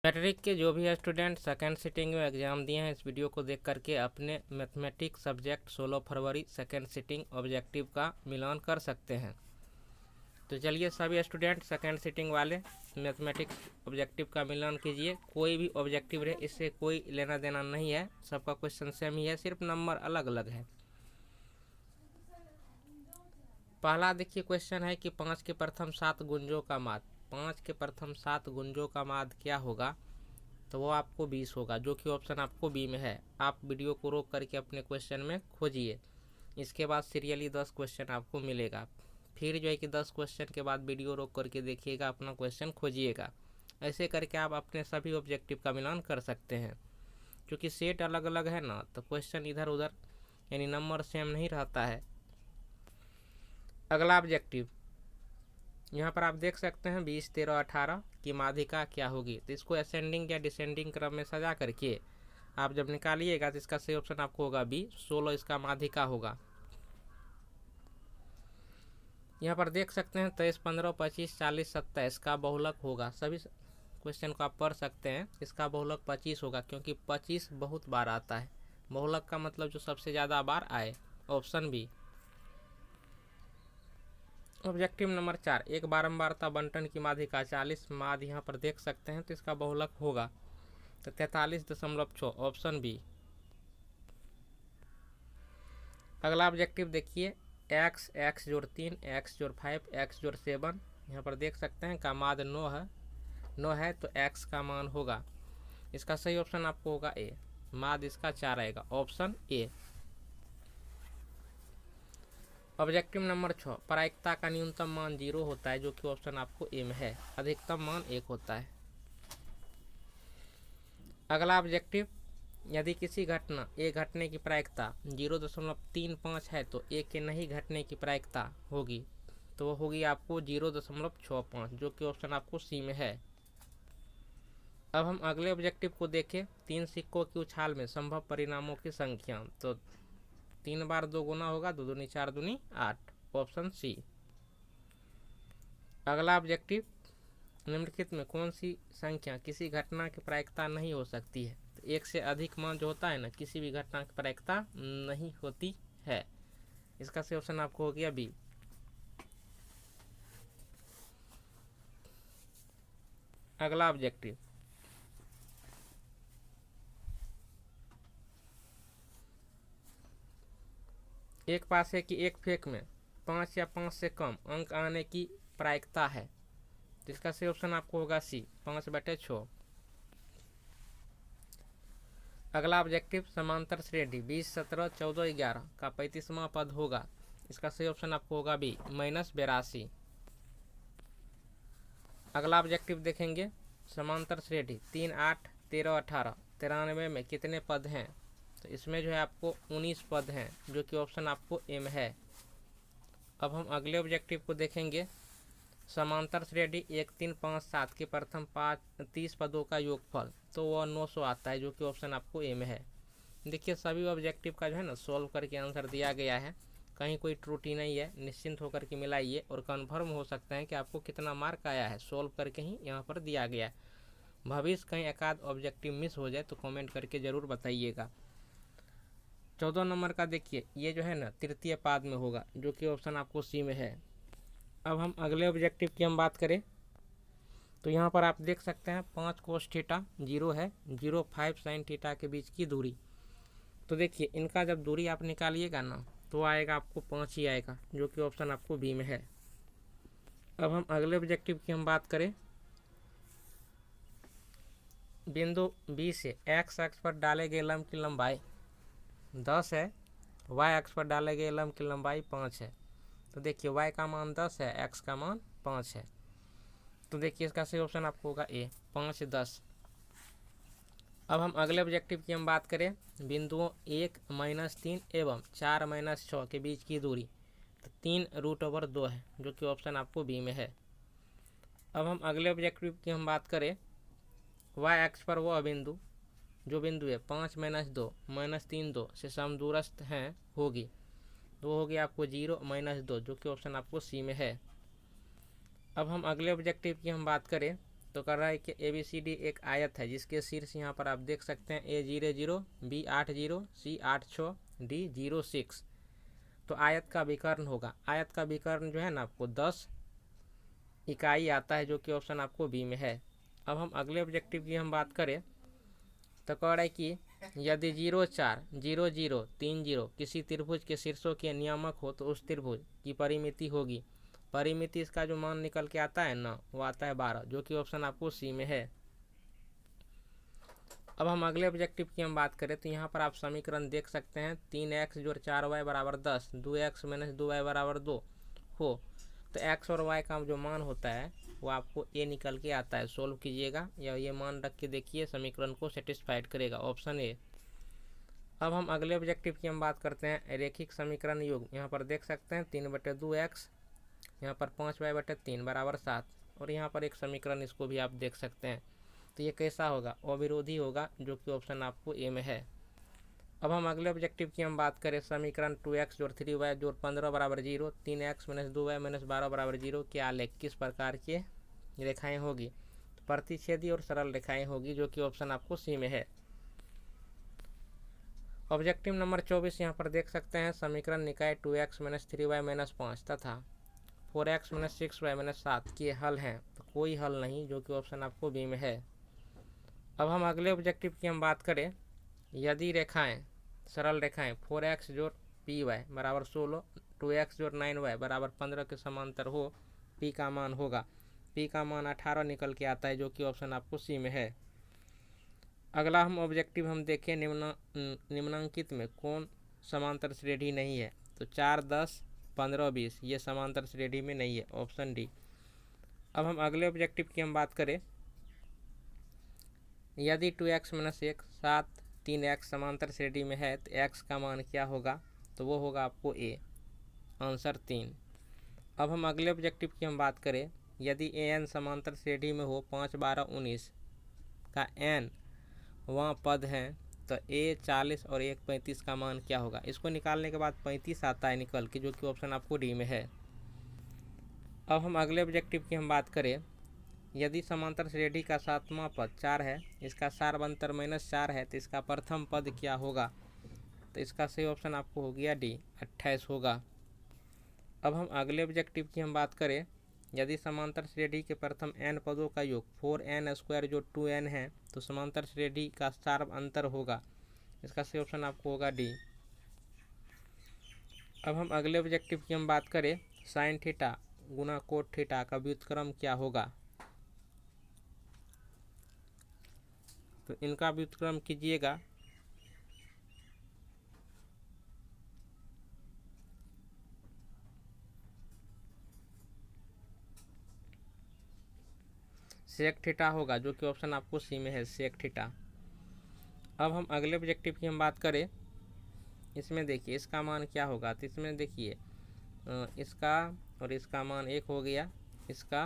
Matric के जो भी स्टूडेंट सेकेंड सिटिंग में एग्ज़ाम दिए हैं, इस वीडियो को देख करके अपने मैथमेटिक्स सब्जेक्ट 16 फरवरी सेकेंड सिटिंग ऑब्जेक्टिव का मिलान कर सकते हैं। तो चलिए सभी स्टूडेंट सेकेंड सिटिंग वाले मैथमेटिक्स ऑब्जेक्टिव का मिलान कीजिए। कोई भी ऑब्जेक्टिव रहे, इससे कोई लेना देना नहीं है, सबका क्वेश्चन सेम ही है, सिर्फ नंबर अलग अलग है। पहला देखिए क्वेश्चन है कि 5 के प्रथम 7 गुंजों का माध्य। 5 के प्रथम 7 गुंजों का माध्य क्या होगा? तो वो आपको 20 होगा, जो कि ऑप्शन आपको बी में है। आप वीडियो को रोक करके अपने क्वेश्चन में खोजिए। इसके बाद सीरियली 10 क्वेश्चन आपको मिलेगा। फिर जो है कि 10 क्वेश्चन के बाद वीडियो रोक करके देखिएगा, अपना क्वेश्चन खोजिएगा। ऐसे करके आप अपने सभी ऑब्जेक्टिव का मिलान कर सकते हैं। क्योंकि सेट अलग अलग है ना, तो क्वेश्चन इधर उधर यानी नंबर सेम नहीं रहता है। अगला ऑब्जेक्टिव यहाँ पर आप देख सकते हैं 20, 13, 18 की माध्यिका क्या होगी। तो इसको असेंडिंग या डिसेंडिंग क्रम में सजा करके आप जब निकालिएगा तो इसका सही ऑप्शन आपको होगा बी, 16 इसका माध्यिका होगा। यहाँ पर देख सकते हैं 23, 15, 25, 40, 27 का बहुलक होगा। सभी क्वेश्चन को आप पढ़ सकते हैं। इसका बहुलक 25 होगा, क्योंकि 25 बहुत बार आता है। बहुलक का मतलब जो सबसे ज़्यादा बार आए, ऑप्शन बी। ऑब्जेक्टिव नंबर 4, एक बारंबारता बंटन की माध्यिका 40 माध्य यहाँ पर देख सकते हैं, तो इसका बहुलक होगा तो 43.6, ऑप्शन बी। अगला ऑब्जेक्टिव देखिए x, x जोड़ 3, x जोड़ 5, x जोड़ 7 यहाँ पर देख सकते हैं का माध्य 9 है तो x का मान होगा। इसका सही ऑप्शन आपको होगा ए, माध्य इसका 4 आएगा, ऑप्शन ए। ऑब्जेक्टिव नंबर 6, प्रायिकता का न्यूनतम मान 0 होता है, जो कि ऑप्शन आपको ए में है। अधिकतम मान 1 होता है। अगला ऑब्जेक्टिव, यदि किसी घटना ए घटने की प्रायिकता 0.35 है तो ए के नहीं घटने की प्रायिकता होगी, तो वो होगी आपको 0.65, जो कि ऑप्शन आपको सी में है। अब हम अगले ऑब्जेक्टिव को देखें, 3 सिक्कों की उछाल में संभव परिणामों की संख्या। तो 3 बार 2 गुना होगा, 2 दूनी 4 दूनी 8, ऑप्शन सी। अगला ऑब्जेक्टिव, निम्नलिखित में कौन सी संख्या किसी घटना की प्रायिकता नहीं हो सकती है? तो 1 से अधिक मान जो होता है ना, किसी भी घटना की प्रायिकता नहीं होती है। इसका सही ऑप्शन आपको हो गया बी। अगला ऑब्जेक्टिव, एक पासे की एक फेंक में 5 या 5 से कम अंक आने की प्रायिकता है, तो इसका सही ऑप्शन आपको होगा सी, 5/6। अगला ऑब्जेक्टिव, समांतर श्रेणी 20, 17, 14, 11 का 35वां पद होगा। इसका सही ऑप्शन आपको होगा बी, -82। अगला ऑब्जेक्टिव देखेंगे, समांतर श्रेणी 3, 8, 13, 18, 93 में कितने पद हैं? तो इसमें जो है आपको 19 पद हैं, जो कि ऑप्शन आपको ए में है। अब हम अगले ऑब्जेक्टिव को देखेंगे, समांतर श्रेणी 1, 3, 5, 7 के प्रथम 30 पदों का योगफल, तो वह 900 आता है, जो कि ऑप्शन आपको ए में है। देखिए सभी ऑब्जेक्टिव का जो है ना सॉल्व करके आंसर दिया गया है, कहीं कोई त्रुटि नहीं है। निश्चिंत होकर के मिलाइए और कन्फर्म हो सकता है कि आपको कितना मार्क आया है, सॉल्व करके ही यहाँ पर दिया गया है। भविष्य कहीं एकाध ऑब्जेक्टिव मिस हो जाए तो कमेंट करके ज़रूर बताइएगा। 14 नंबर का देखिए, ये जो है ना तृतीय पाद में होगा, जो कि ऑप्शन आपको सी में है। अब हम अगले ऑब्जेक्टिव की हम बात करें, तो यहाँ पर आप देख सकते हैं 5 कोस थीटा 0 है, 0.5 साइन थीटा के बीच की दूरी। तो देखिए इनका जब दूरी आप निकालिएगा ना, तो आएगा आपको 5 ही आएगा, जो कि ऑप्शन आपको बी में है। अब हम अगले ऑब्जेक्टिव की हम बात करें, बिंदु बी से एक्स अक्ष पर डाले गए लंब की लंबाई 10 है, वाई अक्ष पर डाले गए लंब की लंबाई 5 है। तो देखिए वाई का मान 10 है, एक्स का मान 5 है। तो देखिए इसका सही ऑप्शन आपको होगा ए, 5, 10। अब हम अगले ऑब्जेक्टिव की हम बात करें, बिंदुओं 1, -3 एवं 4, -6 के बीच की दूरी, तो 3√2 है, जो कि ऑप्शन आपको बी में है। अब हम अगले ऑब्जेक्टिव की हम बात करें, वाई अक्ष पर वह बिंदु जो बिंदु है 5, -2, -3, 2 से समदूरस्थ हैं होगी, तो होगी आपको 0, -2, जो कि ऑप्शन आपको सी में है। अब हम अगले ऑब्जेक्टिव की हम बात करें, तो कर रहा है कि ABCD एक आयत है जिसके शीर्ष यहाँ पर आप देख सकते हैं A00, B 80, C 86, D 06। तो आयत का विकर्ण होगा। आयत का विकर्ण जो है ना आपको 10 इकाई आता है, जो कि ऑप्शन आपको बी में है। अब हम अगले ऑब्जेक्टिव की हम बात करें तो कह रहा है कि यदि 0, 4, 0, 0, 3, 0 किसी त्रिभुज के शीर्षों के नियामक हो तो उस त्रिभुज की परिमिति होगी। परिमिति इसका जो मान निकल के आता है ना वो आता है 12, जो कि ऑप्शन आपको सी में है। अब हम अगले ऑब्जेक्टिव की हम बात करें तो यहाँ पर आप समीकरण देख सकते हैं 3x जोड़ 4y बराबर 10, 2x माइनस 2y बराबर 2 हो तो x और y का जो मान होता है वो आपको ए निकल के आता है। सोल्व कीजिएगा या ये मान रख के देखिए, समीकरण को सेटिस्फाइड करेगा, ऑप्शन ए। अब हम अगले ऑब्जेक्टिव की हम बात करते हैं रैखिक समीकरण योग। यहाँ पर देख सकते हैं 3/2x, यहाँ पर 5y/3 बराबर 7, और यहाँ पर एक समीकरण इसको भी आप देख सकते हैं। तो ये कैसा होगा? अविरोधी होगा, जो कि ऑप्शन आपको ए में है। अब हम अगले ऑब्जेक्टिव की हम बात करें समीकरण 2x जोड़ 3y जोड़ 15 बराबर 0, 3x माइनस 2y माइनस 12 बराबर 0 के आलेख किस प्रकार के रेखाएं होगी? तो प्रतिच्छेदी और सरल रेखाएं होगी, जो कि ऑप्शन आपको सी में है। ऑब्जेक्टिव नंबर 24 यहाँ पर देख सकते हैं समीकरण निकाय 2x माइनस 3y माइनस 5 तथा 4x माइनस 6y माइनस 7 के हल हैं। तो कोई हल नहीं, जो कि ऑप्शन आपको बी में है। अब हम अगले ऑब्जेक्टिव की हम बात करें यदि रेखाएं सरल रेखाएं 4x जोड़ py बराबर 16, 2x जोड़ 9y बराबर 15 के समांतर हो, p का मान होगा। p का मान 18 निकल के आता है, जो कि ऑप्शन आपको सी में है। अगला हम ऑब्जेक्टिव हम देखें निम्नांकित में कौन समांतर श्रेणी नहीं है? तो 4, 10, 15, 20 ये समांतर श्रेणी में नहीं है, ऑप्शन डी। अब हम अगले ऑब्जेक्टिव की हम बात करें यदि 2x माइनस 1, 7, 3x समांतर श्रेणी में है तो x का मान क्या होगा? तो वो होगा आपको ए, आंसर 3। अब हम अगले ऑब्जेक्टिव की हम बात करें यदि an समांतर श्रेणी में हो 5, 12, 19 का n वहाँ पद हैं तो a 40 और 1 35 का मान क्या होगा? इसको निकालने के बाद 35 आता है निकल के, जो कि ऑप्शन आपको डी में है। अब हम अगले ऑब्जेक्टिव की हम बात करें यदि समांतर श्रेणी का 7वां पद 4 है, इसका सार्वंतर -4 है, तो इसका प्रथम पद क्या होगा? तो इसका सही ऑप्शन आपको हो गया डी, 28 होगा। अब हम अगले ऑब्जेक्टिव की हम बात करें यदि समांतर श्रेणी के प्रथम n पदों का योग 4n² जो 2n है तो समांतर श्रेणी का सार्वंतर होगा। इसका सही ऑप्शन आपको होगा डी। अब हम अगले ऑब्जेक्टिव की हम बात करें साइन थीटा गुना कोट थीटा का व्युत्क्रम क्या होगा? तो इनका व्युत्क्रम कीजिएगा सेक थीटा होगा, जो कि ऑप्शन आपको सी में है, सेक थीटा। अब हम अगले ऑब्जेक्टिव की हम बात करें इसमें देखिए इसका मान क्या होगा? तो इसमें देखिए इसका और इसका मान 1 हो गया, इसका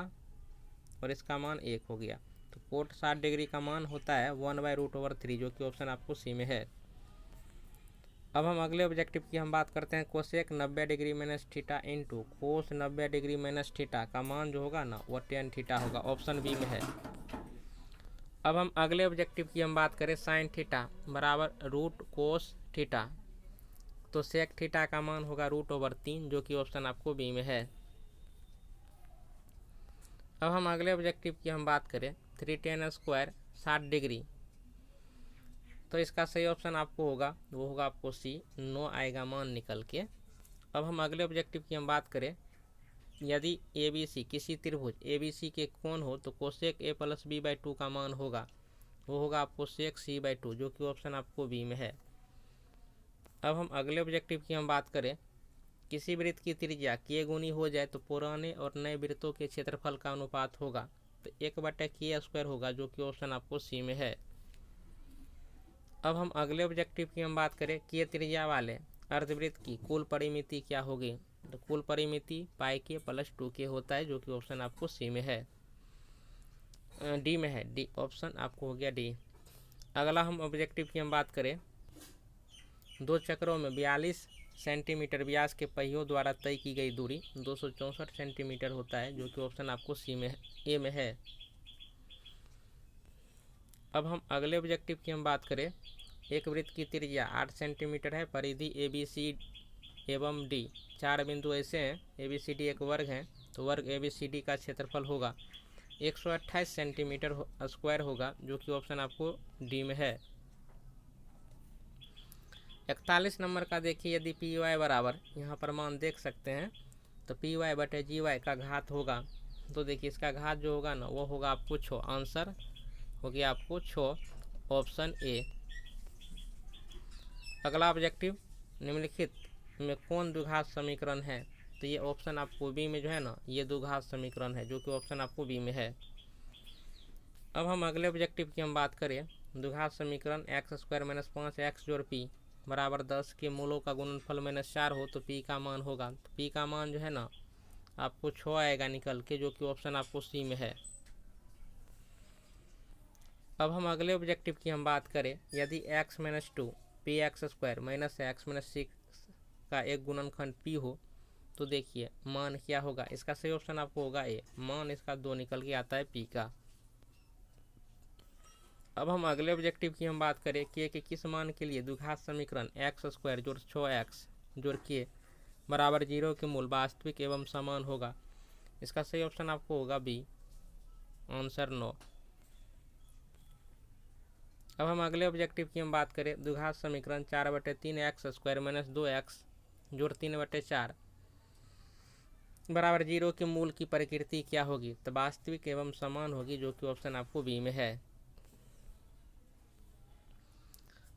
और इसका मान 1 हो गया। तो कोट 60 डिग्री का मान होता है 1/√3, जो कि ऑप्शन आपको सी में है। अब हम अगले ऑब्जेक्टिव की हम बात करते हैं cosec 90 degree minus theta into cos 90 degree minus theta का मान जो होगा ना वो tan थीटा होगा, ऑप्शन बी में है। अब हम अगले ऑब्जेक्टिव की हम बात करें साइन थीटा बराबर रूट कोस थीटा, तो सेक थीटा का मान होगा √3, जो कि ऑप्शन आपको बी में है। अब हम अगले ऑब्जेक्टिव की हम बात करें 3tan² 60 डिग्री, तो इसका सही ऑप्शन आपको होगा वो होगा आपको सी, 9 आएगा मान निकल के। अब हम अगले ऑब्जेक्टिव की हम बात करें यदि ABC किसी त्रिभुज ABC के कोण हो तो कोसेक a प्लस b/2 का मान होगा, वो होगा आपको सेक c/2, जो कि ऑप्शन आपको बी में है। अब हम अगले ऑब्जेक्टिव की हम बात करें किसी वृत्त की त्रिज्या k गुनी हो जाए तो पुराने और नए वृत्तों के क्षेत्रफल का अनुपात होगा, तो 1/k² होगा, जो कि ऑप्शन आपको सी में है। अब हम अगले ऑब्जेक्टिव की हम बात करें k त्रिज्या वाले अर्धवृत्त की कुल परिमिति क्या होगी? तो कुल परिमिति πk + 2k होता है, जो कि ऑप्शन आपको सी में है, डी में है, डी ऑप्शन आपको हो गया डी। अगला हम ऑब्जेक्टिव की हम बात करें 2 चक्रों में 42 सेंटीमीटर व्यास के पहियों द्वारा तय की गई दूरी 264 सेंटीमीटर होता है, जो कि ऑप्शन आपको सी में ए में है। अब हम अगले ऑब्जेक्टिव की हम बात करें। एक वृत्त की त्रिज्या 8 सेंटीमीटर है, परिधि ए बी सी एवं डी, 4 बिंदु ऐसे हैं, ए बी सी डी एक वर्ग है, तो वर्ग ए बी सी डी का क्षेत्रफल होगा 128 सेंटीमीटर स्क्वायर होगा, जो कि ऑप्शन आपको डी में है। 41 नंबर का देखिए, यदि पी वाई बराबर, यहाँ पर मान देख सकते हैं, तो पी वाई बटे जी वाई का घात होगा, तो देखिए इसका घात जो होगा ना वो होगा आपको 6, आंसर हो गया आपको 6, ऑप्शन ए। अगला ऑब्जेक्टिव, निम्नलिखित में कौन द्विघात समीकरण है, तो ये ऑप्शन आपको बी में जो है ना ये द्विघात समीकरण है, जो कि ऑप्शन आपको बी में है। अब हम अगले ऑब्जेक्टिव की हम बात करें। द्विघात समीकरण एक्स स्क्वायर माइनस 5 एक्स जोड़ पी बराबर 10 के मूलों का गुणनफल माइनस 4 हो तो पी का मान होगा, तो पी का मान जो है ना आपको 6 आएगा निकल के, जो कि ऑप्शन आपको सी में है। अब हम अगले ऑब्जेक्टिव की हम बात करें। यदि x minus 2 P x square minus x minus 6 का एक गुणनखंड p हो तो देखिए मान क्या होगा, इसका सही ऑप्शन आपको होगा ए, मान इसका 2 निकल के आता है p का। अब हम अगले ऑब्जेक्टिव की हम बात करें कि किस मान के लिए द्विघात समीकरण एक्स स्क्वायर जोड़ 6x जोड़ के बराबर 0 के मूल वास्तविक एवं समान होगा, इसका सही ऑप्शन आपको होगा बी, आंसर 9। अब हम अगले ऑब्जेक्टिव की हम बात करें। द्विघात समीकरण 4/3 एक्स स्क्वायर माइनस 2x जोड़ 3/4 बराबर 0 के मूल की प्रकृति क्या होगी, तो वास्तविक एवं समान होगी, जो कि ऑप्शन आपको बी में है।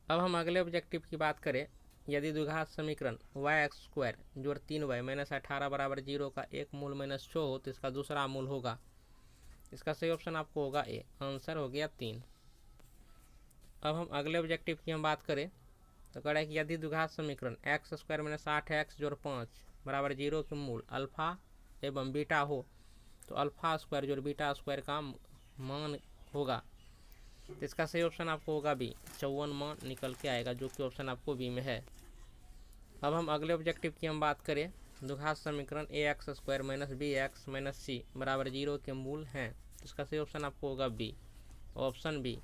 अब हम अगले ऑब्जेक्टिव की बात करें। यदि द्विघात समीकरण वाई एक्स स्क्वायर जोड़ 3y माइनस 18 बराबर 0 का एक मूल माइनस 6 हो तो इसका दूसरा मूल होगा, इसका सही ऑप्शन आपको होगा ए, आंसर हो गया 3। अब हम अगले ऑब्जेक्टिव की हम बात करें तो कह रहा है कि यदि द्विघात समीकरण एक्स स्क्वायर माइनस 8x जोड़ 5 बराबर 0 के मूल अल्फा एवं बीटा हो तो अल्फा स्क्वायर जोड़ बीटा स्क्वायर का मान होगा, तो इसका सही ऑप्शन आपको होगा बी, 54 मान निकल के आएगा, जो कि ऑप्शन आपको बी में है। अब हम अगले ऑब्जेक्टिव की हम बात करें। द्विघात समीकरण A X square minus B X minus C बराबर 0 के मूल हैं, तो इसका सही ऑप्शन आपको होगा बी, ऑप्शन बी।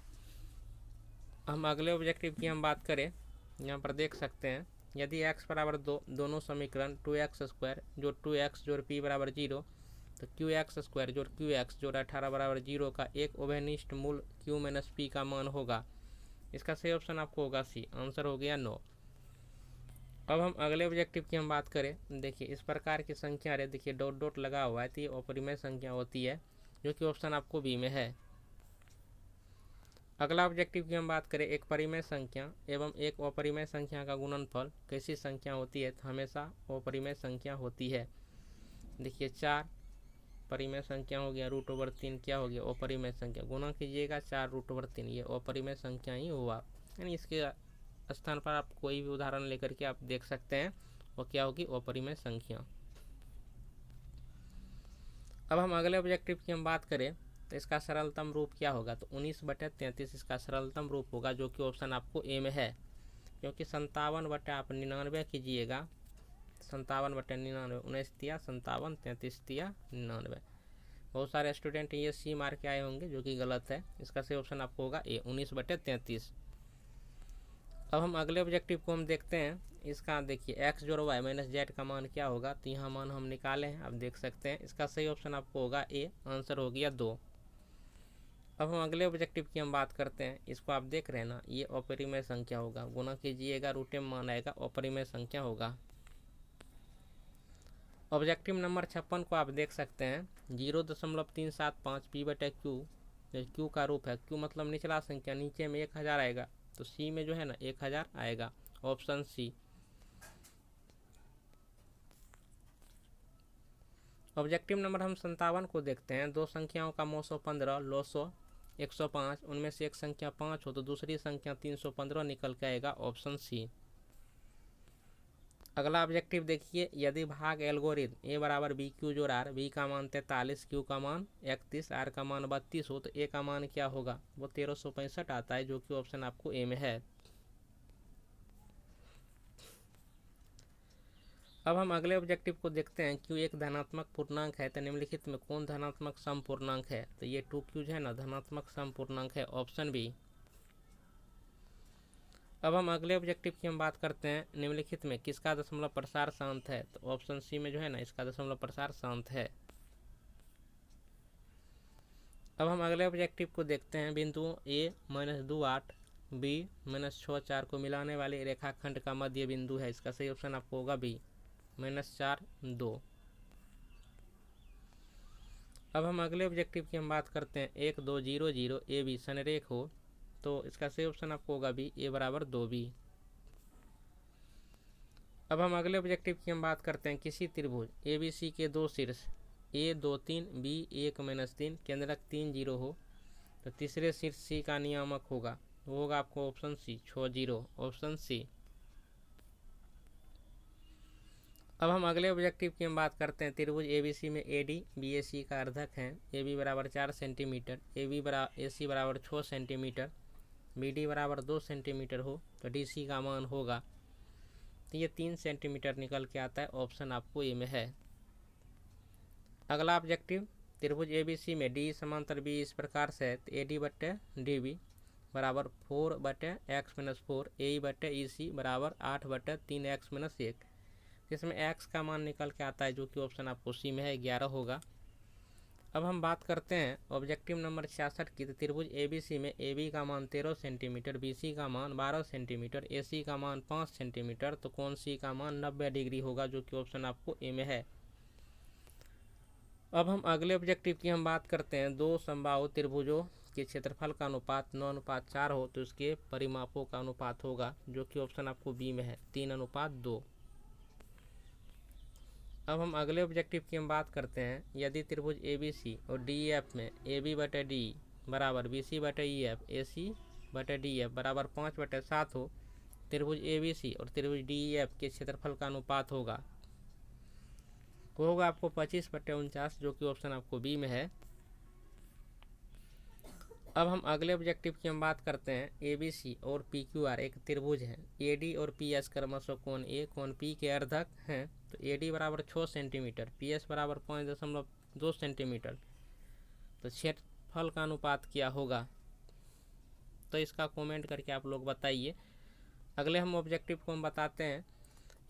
हम अगले ऑब्जेक्टिव की हम बात करें, यहाँ पर देख सकते हैं यदि x बराबर 2 दोनों समीकरण 2x स्क्वायर जोड़ 2x जोड़ p बराबर 0 तो क्यू एक्स स्क्वायर जोड़ क्यू एक्स जोड़ 18 बराबर 0 का एक उभयनिष्ठ मूल q माइनस पी का मान होगा, इसका सही ऑप्शन आपको होगा सी, आंसर हो गया 9। अब हम अगले ऑब्जेक्टिव की हम बात करें। देखिए इस प्रकार की संख्या रे, देखिए डॉट डॉट लगा हुआ है, तो ये अपरिमेय संख्या होती है, जो कि ऑप्शन आपको बी में है। अगला ऑब्जेक्टिव की हम बात करें। एक परिमेय संख्या एवं एक अपरिमेय संख्या का गुणनफल कैसी संख्या होती है, तो हमेशा अपरिमेय संख्या होती है। देखिए 4 परिमेय संख्या हो गया, √3 क्या हो गया अपरिमेय संख्या, गुना कीजिएगा 4√3, ये अपरिमेय संख्या ही हुआ, यानी इसके स्थान पर आप कोई भी उदाहरण लेकर के आप देख सकते हैं, वो क्या होगी अपरिमेय संख्या। अब हम अगले ऑब्जेक्टिव की हम बात करें तो इसका सरलतम रूप क्या होगा, तो 19/33 इसका सरलतम रूप होगा, जो कि ऑप्शन आपको ए में है, क्योंकि 57 आप 99 कीजिएगा, 57/99, 19 तिया 57, 33 तिया 99। बहुत सारे स्टूडेंट ये सी मार के आए होंगे, जो कि गलत है, इसका सही ऑप्शन आपको होगा ए, 19/33। अब हम अगले ऑब्जेक्टिव को हम देखते हैं। इसका देखिए एक्स जोड़ वाई माइनस जेड का मान क्या होगा, तो यहाँ मान हम निकाले हैं, आप देख सकते हैं, इसका सही ऑप्शन आपको होगा ए, आंसर हो गया 2। अब हम अगले ऑब्जेक्टिव की हम बात करते हैं। इसको आप देख रहे हैं ना, ये अपरिमेय संख्या होगा, गुना कीजिएगा रूटे में मान आएगा, अपरिमेय संख्या होगा। ऑब्जेक्टिव नंबर 56 को आप देख सकते हैं, 0.375 पी बटे क्यू, क्यू का रूप है, क्यू मतलब निचला संख्या, नीचे में 1000 आएगा, तो सी में जो है ना 1000 आएगा, ऑप्शन सी। ऑब्जेक्टिव नंबर हम 57 को देखते हैं। दो संख्याओं का मौसो 15 लौसो 105, उनमें से एक संख्या 5 हो तो दूसरी संख्या 315 निकल के आएगा, ऑप्शन सी। अगला ऑब्जेक्टिव देखिए, यदि भाग एल्गोरिथम ए बराबर बी क्यू जोड़ आर, बी का मान 43, क्यू का मान 31, आर का मान 32 हो तो ए का मान क्या होगा, वो 1365 आता है, जो कि ऑप्शन आपको ए में है। अब हम अगले ऑब्जेक्टिव को देखते हैं। क्यू एक धनात्मक पूर्णांक है तो निम्नलिखित में कौन धनात्मक सम पूर्णांक है? तो ये 2q है ना, धनात्मक सम पूर्णांक है, ऑप्शन बी। अब हम अगले ऑब्जेक्टिव की हम बात करते हैं। निम्नलिखित में किसका दशमलव प्रसार शांत है? तो ऑप्शन सी में जो है ना, इसका दशमलव प्रसार शांत है। अब हम अगले ऑब्जेक्टिव को देखते हैं। बिंदुओं a -2 8 b -6 4 को मिलाने वाले रेखाखंड का मध्य बिंदु है। इसका सही ऑप्शन आपको होगा बी, -4 2। अब हम अगले ऑब्जेक्टिव की हम बात करते हैं। 1 2 0 0 ए बी संरेख हो तो इसका सही ऑप्शन आपको होगा बी, a बराबर 2b। अब हम अगले ऑब्जेक्टिव की हम बात करते हैं। किसी त्रिभुज ABC के दो शीर्ष A 2 3 B 1 -3 केंद्रक 3 0 हो तो तीसरे शीर्ष C का नियामक होगा, वो होगा आपको ऑप्शन सी 6 0, ऑप्शन सी। अब हम अगले ऑब्जेक्टिव की हम बात करते हैं। त्रिभुज ABC में AD BAC का अर्धक है। AB बराबर 4 सेंटीमीटर, AC बराबर 6 सेंटीमीटर, BD बराबर 2 सेंटीमीटर हो तो DC का मान होगा, तो ये 3 सेंटीमीटर निकल के आता है, ऑप्शन आपको ए में है। अगला ऑब्जेक्टिव, त्रिभुज ABC में डी समांतर बी इस प्रकार से है। तो AD बटे DB बराबर 4 बटे x - 4, AE बटे EC बराबर 8 बटे 3x - 1, जिसमें x का मान निकल के आता है जो कि ऑप्शन आपको सी में है, 11 होगा। अब हम बात करते हैं ऑब्जेक्टिव नंबर 66 की। तो त्रिभुज ABC में AB का मान 13 सेंटीमीटर, BC का मान 12 सेंटीमीटर, AC का मान 5 सेंटीमीटर, तो कोण C का मान 90 डिग्री होगा जो कि ऑप्शन आपको ए में है। अब हम अगले ऑब्जेक्टिव की हम बात करते हैं। दो समबाहु त्रिभुजों के क्षेत्रफल का अनुपात 9:4 हो तो इसके परिमापों का अनुपात होगा, जो कि ऑप्शन आपको बी में है, 3:2। अब हम अगले ऑब्जेक्टिव की हम बात करते हैं। यदि त्रिभुज ABC और DEF में AB बटे डी बराबर BC बटे EF, AC बटे DF बराबर 5/7 हो, त्रिभुज ABC और त्रिभुज DEF के क्षेत्रफल का अनुपात होगा, वो होगा आपको 25/49, जो कि ऑप्शन आपको बी में है। अब हम अगले ऑब्जेक्टिव की हम बात करते हैं। ABC और PQR एक त्रिभुज है। AD और PS क्रमशः कोण A कोण P के अर्धक हैं। तो AD बराबर 6 सेंटीमीटर, PS बराबर 5.2 सेंटीमीटर, तो क्षेत्रफल का अनुपात क्या होगा? तो इसका कमेंट करके आप लोग बताइए। अगले हम ऑब्जेक्टिव को हम बताते हैं।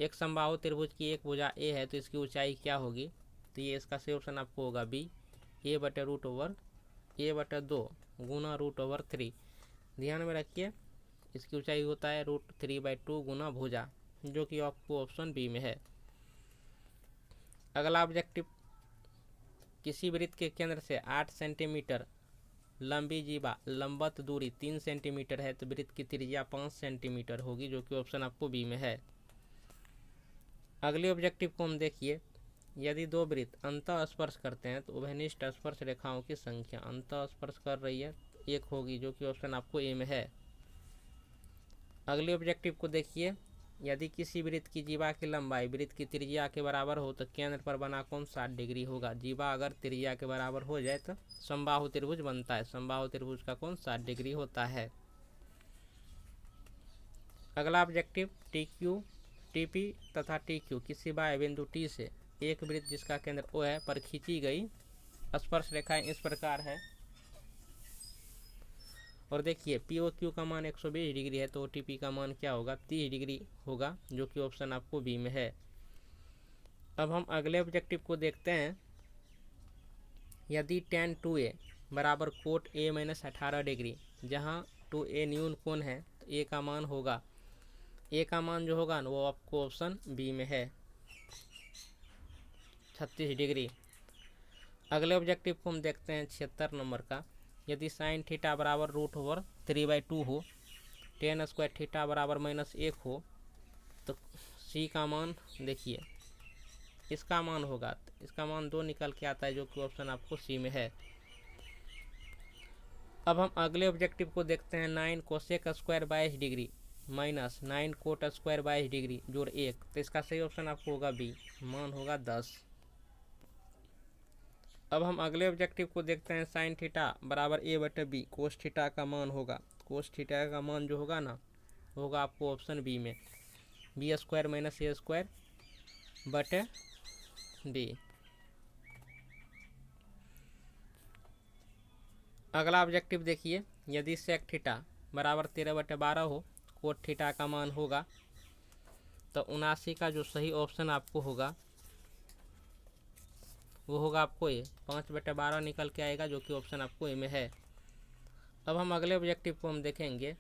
एक समबाहु त्रिभुज की एक भुजा A है तो इसकी ऊंचाई क्या होगी? तो ये इसका सही ऑप्शन आपको होगा बी, A बटे √A/2 गुना √3। ध्यान में रखिए, इसकी ऊंचाई होता है √3/2 गुना भुजा, जो कि आपको ऑप्शन बी में है। अगला ऑब्जेक्टिव, किसी वृत्त के केंद्र से 8 सेंटीमीटर लंबी जीवा लंबवत दूरी 3 सेंटीमीटर है तो वृत्त की त्रिज्या 5 सेंटीमीटर होगी, जो कि ऑप्शन आपको बी में है। अगले ऑब्जेक्टिव को हम देखिए। यदि दो वृत्त अंतः स्पर्श करते हैं तो उभयनिष्ठ स्पर्श रेखाओं की संख्या अंतः स्पर्श कर रही है 1 होगी, जो कि ऑप्शन आपको ए में है। अगले ऑब्जेक्टिव को देखिए। यदि किसी वृत्त की जीवा की लंबाई वृत्त की त्रिज्या के बराबर हो तो केंद्र पर बना कोण 60 डिग्री होगा। जीवा अगर त्रिज्या के बराबर हो जाए तो समबाहु त्रिभुज बनता है। समबाहु त्रिभुज का कोण 60 डिग्री होता है। अगला ऑब्जेक्टिव, TQ TP तथा TQ किसी बाह्य बिंदु T से एक वृत्त जिसका केंद्र O है पर खींची गई स्पर्श रेखाएं इस प्रकार है। और देखिए POQ का मान 120 डिग्री है तो OTP का मान क्या होगा? 30 डिग्री होगा, जो कि ऑप्शन आपको बी में है। अब हम अगले ऑब्जेक्टिव को देखते हैं। यदि tan 2A बराबर कोट A - 18 डिग्री, जहां 2A न्यून कोण है तो A का मान होगा, A का मान जो होगा ना वो आपको ऑप्शन बी में है, 36 डिग्री। अगले ऑब्जेक्टिव को हम देखते हैं 76 नंबर का। यदि साइन थीटा बराबर √3/2 हो, tan स्क्वायर थीटा बराबर -1 हो तो सी का मान देखिए, इसका मान होगा, इसका मान 2 निकल के आता है, जो कि ऑप्शन आपको सी में है। अब हम अगले ऑब्जेक्टिव को देखते हैं। 9 cosec square 22 degree minus 9 coat square 22 degree जोड़ 1, तो इसका सही ऑप्शन आपको होगा बी, मान होगा 10। अब हम अगले ऑब्जेक्टिव को देखते हैं। साइन थीटा बराबर A/B कोस थीटा का मान होगा, कोस थीटा का मान जो होगा ना होगा आपको ऑप्शन बी में, B² - A² बटे डी। अगला ऑब्जेक्टिव देखिए, यदि सेक थीटा बराबर 13/12 हो, कोट थीटा का मान होगा, तो 79 का जो सही ऑप्शन आपको होगा वो होगा आपको ये 5/12 निकल के आएगा, जो कि ऑप्शन आपको ए में है। अब हम अगले ऑब्जेक्टिव को हम देखेंगे,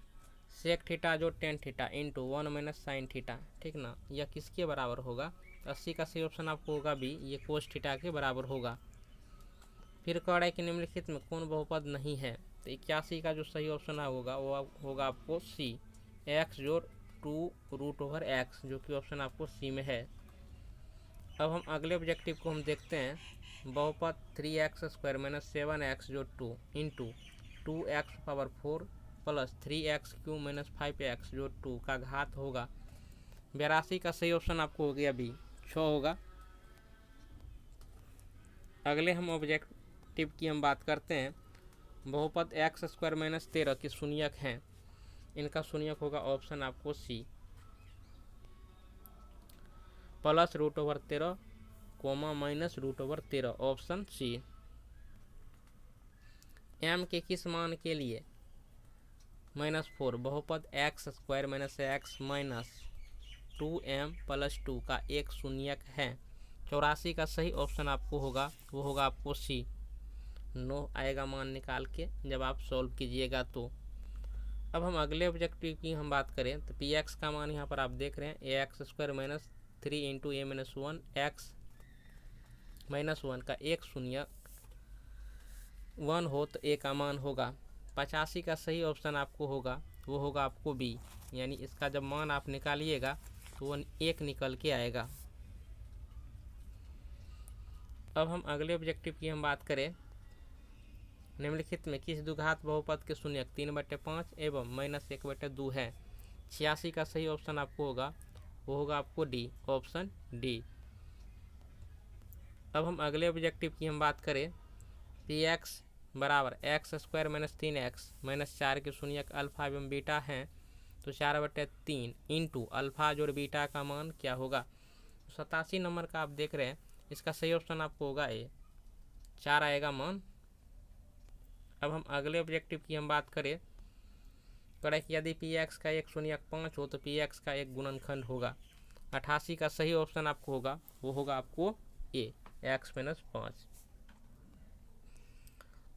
सेक थीटा जो tan theta into 1 minus sine theta, ठीक ना, यह किसके बराबर होगा। 80 का सही ऑप्शन आपको होगा बी, ये कोस थीटा के बराबर होगा। फिर कह रहा है कि निम्नलिखित में कौन बहुपद नहीं है, तो 81 का जो सही ऑप्शन होगा वो होगा आपको सी, एक्स जो 2√x, जो कि ऑप्शन आपको सी में है। अब हम अगले ऑब्जेक्टिव को हम देखते हैं, बहुपद 3x² माइनस 7x जो 2 into 2x⁴ plus 3x³ minus 5x जो 2 का घात होगा। 82 का सही ऑप्शन आपको हो गया बी, 6 होगा। अगले हम ऑब्जेक्टिव की हम बात करते हैं, बहुपद x² माइनस 13 की शून्यक हैं, इनका शून्यक होगा ऑप्शन आपको C, plus √13 comma minus √13 option C. m के किस मान के लिए -4 बहुपद x² minus x minus 2m plus 2 का एक शून्यक है। 84 का सही ऑप्शन आपको होगा वो होगा आपको सी, 9 आएगा मान निकाल के जब आप सॉल्व कीजिएगा तो। अब हम अगले ऑब्जेक्टिव की हम बात करें तो पी एक्स का मान यहाँ पर आप देख रहे हैं ax² minus 3 into a minus 1 x minus 1 का एक शून्यक 1 हो तो a का मान होगा। 85 का सही ऑप्शन आपको होगा वो होगा आपको बी, यानी इसका जब मान आप निकालिएगा तो वो 1 निकल के आएगा। अब हम अगले ऑब्जेक्टिव की हम बात करें, निम्नलिखित में किस द्विघात बहुपद के शून्यक 3/5 एवं -1/2 है। 86 का सही ऑप्शन आपको होगा वो होगा आपको डी, ऑप्शन डी। अब हम अगले ऑब्जेक्टिव की हम बात करें, पी एक्स बराबर x² माइनस 3x माइनस 4 के शून्यक अल्फा एवं बीटा हैं, तो 4/3 इंटू अल्फा जोड़ बीटा का मान क्या होगा। 87 नंबर का आप देख रहे हैं, इसका सही ऑप्शन आपको होगा ए, 4 आएगा मान। अब हम अगले ऑब्जेक्टिव की हम बात करें, कि यदि पी एक्स का एक शून्यक 5 हो तो पी एक्स का एक गुणनखंड होगा। 88 का सही ऑप्शन आपको होगा वो होगा आपको ए, x-5।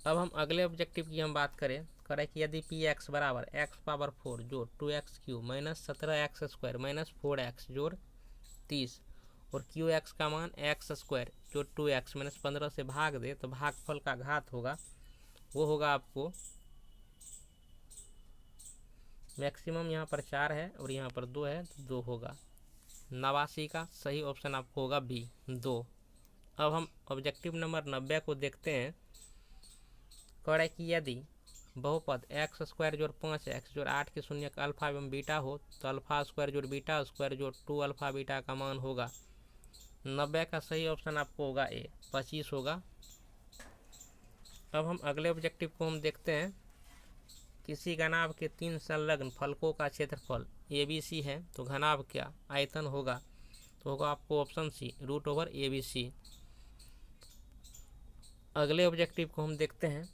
अब हम अगले ऑब्जेक्टिव की हम बात करें, कि यदि पी एक्स बराबर x⁴ जोड़ 2x³ minus 17x² minus 4x जोड़ 30 और क्यू एक्स का मान x² जो 2x माइनस 15 से भाग दे तो भागफल का घात होगा वो होगा आपको मैक्सिमम यहाँ पर 4 है और यहाँ पर 2 है तो 2 होगा। 89 का सही ऑप्शन आपको होगा बी, 2। अब हम ऑब्जेक्टिव नंबर 90 को देखते हैं, कि यदि बहुपद x² जोड़ 5x जोड़ 8 के शून्यक अल्फा एवं बीटा हो तो अल्फा² जोड़ बीटा² जोड़ 2 अल्फा बीटा का मान होगा। 90 का सही ऑप्शन आपको होगा ए, 25 होगा। अब हम अगले ऑब्जेक्टिव को हम देखते हैं, किसी घनाभ के 3 संलग्न फलकों का क्षेत्रफल ABC है तो घनाभ क्या आयतन होगा, तो होगा आपको ऑप्शन सी, √ABC। अगले ऑब्जेक्टिव को हम देखते हैं,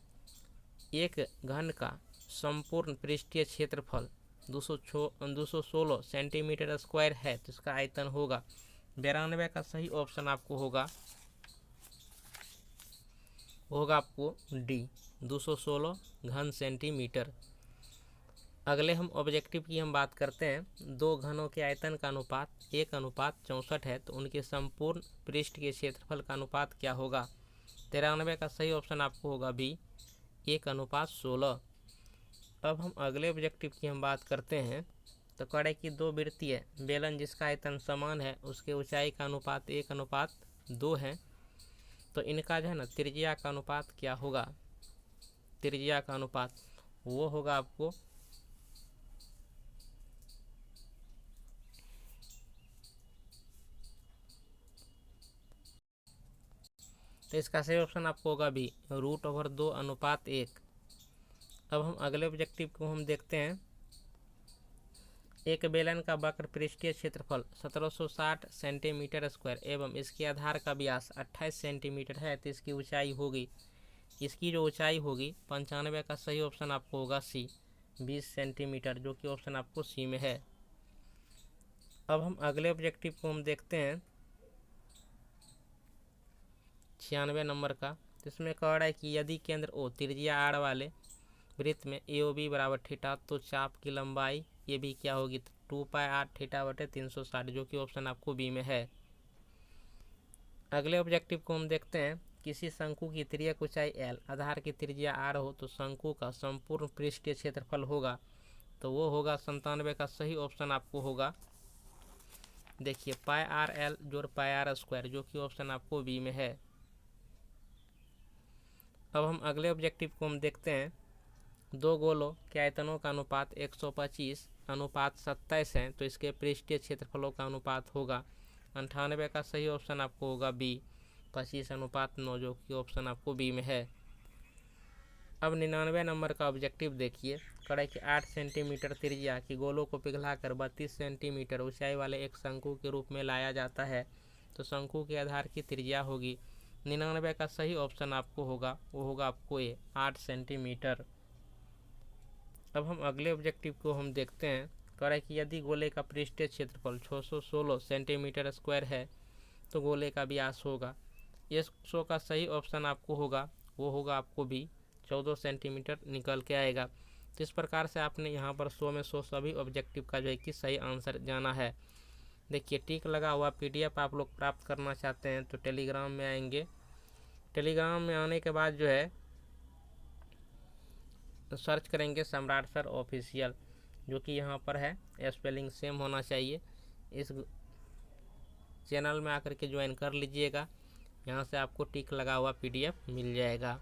एक घन का संपूर्ण पृष्ठीय क्षेत्रफल 216 सेंटीमीटर स्क्वायर है तो इसका आयतन होगा। 92 का सही ऑप्शन आपको होगा आपको डी, 216 घन सेंटीमीटर। अगले हम ऑब्जेक्टिव की हम बात करते हैं, दो घनों के आयतन का अनुपात 1:64 है तो उनके संपूर्ण पृष्ठ के क्षेत्रफल का अनुपात क्या होगा। 93 का सही ऑप्शन आपको होगा बी, 1:16। अब हम अगले ऑब्जेक्टिव की हम बात करते हैं, तो कड़े की दो वृत्तीय बेलन जिसका आयतन समान है उसके ऊंचाई का अनुपात 1:2 है, तो इनका जो है ना त्रिज्या का अनुपात क्या होगा। त्रिज्या का अनुपात वो होगा आपको तो इसका सही ऑप्शन आपको होगा बी, √2/1। अब हम अगले ऑब्जेक्टिव को हम देखते हैं, एक बेलन का वक्र पृष्ठीय क्षेत्रफल 1760 सेंटीमीटर स्क्वायर एवं इसके आधार का व्यास 28 सेंटीमीटर है, तो इसकी ऊंचाई होगी, इसकी जो ऊंचाई होगी 95 का सही ऑप्शन आपको होगा सी, 20 सेंटीमीटर, जो कि ऑप्शन आपको सी में है। अब हम अगले ऑब्जेक्टिव को हम देखते हैं 96 नंबर का। इसमें कह रहा है कि यदि केंद्र ओ त्रिज्या आर वाले वृत्त में ए ओ बी बराबर थीटा, तो चाप की लंबाई ये भी क्या होगी, 2 पाई आर थीटा बटे 360, जो कि ऑप्शन आपको बी में है। अगले ऑब्जेक्टिव को हम देखते हैं, किसी शंकु की तिर्यक ऊंचाई एल, आधार की त्रिज्या आर हो, तो शंकु का संपूर्ण पृष्ठीय क्षेत्रफल होगा, तो वो होगा 97 का सही ऑप्शन आपको होगा, देखिए पाई आर एल जोड़ पाई आर स्क्वायर, जो कि ऑप्शन आपको बी में है। अब हम अगले ऑब्जेक्टिव को हम देखते हैं, दो गोलों के आयतनों का अनुपात 125 अनुपात 27 है, तो इसके पृष्ठीय क्षेत्रफलों का अनुपात होगा 98 का सही ऑप्शन आपको होगा बी, 25 अनुपात 9, जो कि ऑप्शन आपको बी में है। अब 99 नंबर का ऑब्जेक्टिव देखिए, कड़े की 8 सेंटीमीटर त्रिज्या की गोलों को पिघलाकर 32 सेंटीमीटर ऊंचाई वाले एक शंकु के रूप में लाया जाता है, तो शंकु के आधार की त्रिज्या होगी 99 का सही ऑप्शन आपको होगा, वो होगा आपको ए, 8 सेंटीमीटर। अब हम अगले ऑब्जेक्टिव को हम देखते हैं, कह रहा है कि यदि गोले का पृष्ठीय क्षेत्रफल 616 सेंटीमीटर स्क्वायर है, तो गोले का व्यास होगा, ये 100 का सही ऑप्शन आपको होगा, वो होगा आपको भी 14 सेंटीमीटर निकल के आएगा। तो इस प्रकार से आपने यहाँ पर 100 में 100 सभी ऑब्जेक्टिव का जो है कि सही आंसर जाना है। देखिए टिक लगा हुआ PDF आप लोग प्राप्त करना चाहते हैं तो टेलीग्राम में आएंगे, टेलीग्राम में आने के बाद जो है तो सर्च करेंगे सम्राट सर ऑफिशियल, जो कि यहाँ पर है, स्पेलिंग सेम होना चाहिए। इस चैनल में आकर के ज्वाइन कर लीजिएगा, यहाँ से आपको टिक लगा हुआ PDF मिल जाएगा।